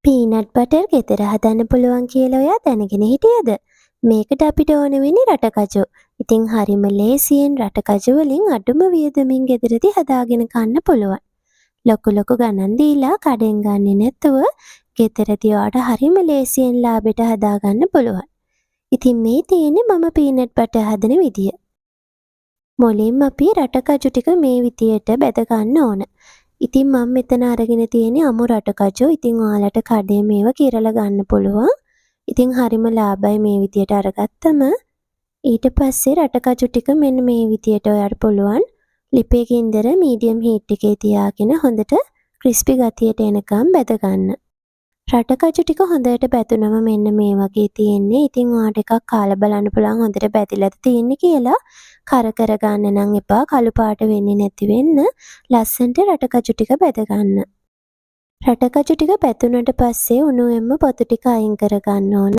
Peanut butter ගෙදර හදන්න පුළුවන් කියලා ඔයා දැනගෙන හිටියද? මේකට අපිට ඕන වෙන්නේ රටකජු. ඉතින් හරිම ලේසියෙන් රටකජු වලින් අඩුම වියදමින් ගෙදරදී හදාගෙන කන්න පුළුවන්. ලොකු ගණන් දීලා කඩෙන් ගන්නේ නැතුව ගෙදරදී ඔයාට හරිම ලේසියෙන් ලාභෙට හදාගන්න පුළුවන්. ඉතින් මේ තියෙන්නේ මම පීනට් බටර් හදන විදිය. මුලින්ම අපි රටකජු ටික මේ විදියට බෙද ගන්න ඕන. ඉතින් මම මෙතන අරගෙන තියෙන්නේ අමු රටකජු. ඉතින් ඔයාලට කඩේ මේව කිරලා ගන්න පුළුවන්. ඉතින් හරිම ලාභයි මේ විදියට අරගත්තම. ඊට පස්සේ රටකජු ටික මෙන්න මේ විදියට ඔයාලට පුළුවන් ලිපේ ගින්දර මීඩියම් හීට් එකේ තියාගෙන හොඳට ක්‍රිස්පි ගතියට එනකම් බෙද ගන්න. රටකජු ටික හොඳට බැදුනම මෙන්න මේ වගේ තියෙන්නේ. ඉතින් ඔයාලට එකක් කාලා බලන්න පුළුවන් හොඳට බැදිලාද තියෙන්නේ කියලා. කර ගන්න නම් එපා. කළු පාට වෙන්නේ නැති වෙන්න ලස්සනට රටකජු ටික බෙද ගන්න. රටකජු ටික බැදුනට පස්සේ උණුවෙන්ම පොතු ටික අයින් කර ගන්න ඕන.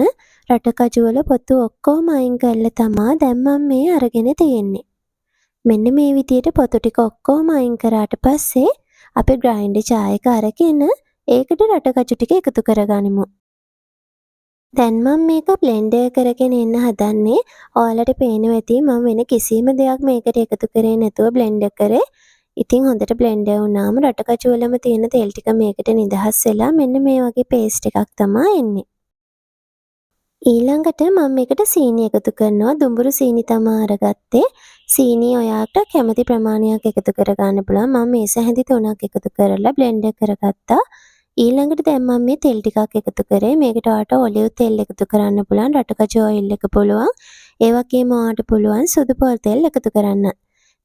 රටකජු වල පොතු ඔක්කොම අයින් කරලා තමා දැන් මම මේ අරගෙන තියෙන්නේ. මෙන්න මේ විදියට පොතු ටික ඔක්කොම අයින් කරාට පස්සේ අපි ග්‍රයින්ඩර් ජාරයක අරගෙන ඒකට රටකජු ටික එකතු කරගනිමු. දැන් මම මේක බ්ලෙන්ඩර් කරගෙන එන්න හදන්නේ. ඔයාලට පේනවා ඇති මම වෙන කිසිම දෙයක් මේකට එකතු කරේ නැතුව බ්ලෙන්ඩර් කරේ. ඉතින් හොඳට බ්ලෙන්ඩර් වුණාම රටකජු වලම තියෙන තෙල් ටික මේකට නිදහස් වෙලා මෙන්න මේ වගේ පේස්ට් එකක් තමයි එන්නේ. ඊළඟට මම මේකට සීනි එකතු කරනවා. දුඹුරු සීනි තමයි අරගත්තේ. සීනි ඔයාට කැමති ප්‍රමාණයක් එකතු කරගන්න පුළුවන්. මම මේස හැඳි 3ක් එකතු කරලා බ්ලෙන්ඩර් කරගත්තා. ඊළඟට දැන් මම මේ තෙල් ටිකක් එකතු කරේ. මේකට ඔයාට ඔලිව් තෙල් එකතු කරන්න පුළුවන්. රටකජු ඔයිල් එක පුළුවන්. ඒ වගේම ඔයාට පුළුවන් සුදු පොල් තෙල් එකතු කරන්න.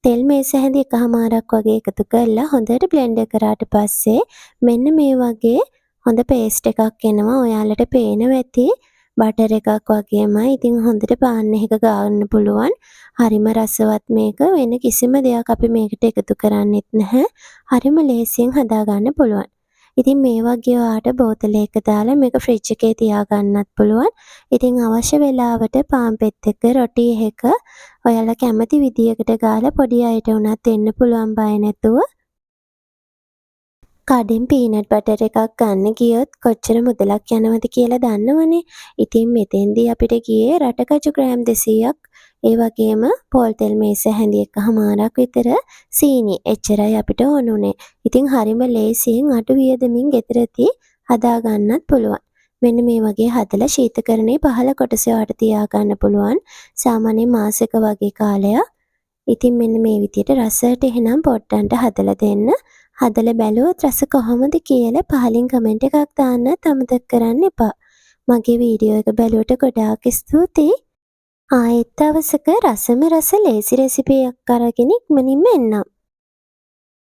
තෙල් මේස හැඳි එකහමාරක් වගේ එකතු කරලා හොඳට බ්ලෙන්ඩර් කරාට පස්සේ මෙන්න මේ වගේ හොඳ පේස්ට් එකක් එනවා. ඔයාලට පේනවා ඇති බටර් එකක් වගේමයි. ඉතින් හොඳට පාන් එක ගාන්න පුළුවන්. හරිම රසවත් මේක. වෙන කිසිම දෙයක් අපි මේකට එකතු කරන්නෙත් නැහැ. හරිම ලේසියෙන් හදාගන්න පුළුවන්. ඉතින් මේ වගේ ඔයාට බෝතලයක දාලා මේක ෆ්‍රිජ් එකේ තියාගන්නත් පුළුවන්. ඉතින් අවශ්‍ය වෙලාවට පාන් පෙත් එක රොටි එක ඔයාලා කැමති විදියකට ගාලා පොඩි අයට උනත් දෙන්න පුළුවන් බය නැතුව. කඩෙන් පීනට් බටර් එකක් ගන්න ගියොත් කොච්චර මුදලක් යනවද කියලා දන්නවනේ. ඉතින් මෙතෙන්දී අපිට ගියේ රටකජු ග්‍රෑම් 200ක්, ඒ වගේම පොල් තෙල් මේස හැඳි එකහමාරක් විතර, සීනි එච්චරයි අපිට ඕනුනේ. ඉතින් හරිම ලේසියෙන් අඩු වියදමින් ගෙදරදී හදා ගන්නත් පුළුවන්. මෙන්න මේ වගේ හදලා ශීතකරණේ පහළ කොටසේ වට තියාගන්න පුළුවන්. සාමාන්‍ය මාසෙක වගේ කාලයක්. ඉතින් මෙන්න මේ විදියට රසයට එහෙනම් පොට්ටන්ට හදලා දෙන්න. හදලා බැලුවොත් රස කොහොමද කියලා පහලින් කමෙන්ට් එකක් දාන්නත් අමතක කරන්න එපා. මගේ වීඩියෝ එක බැලුවට ගොඩාක් ස්තුතියි. ආයෙත් දවසක රසම රස ලේසි රෙසිපියක් අරගෙන ඉක්මනින්ම එන්නම්.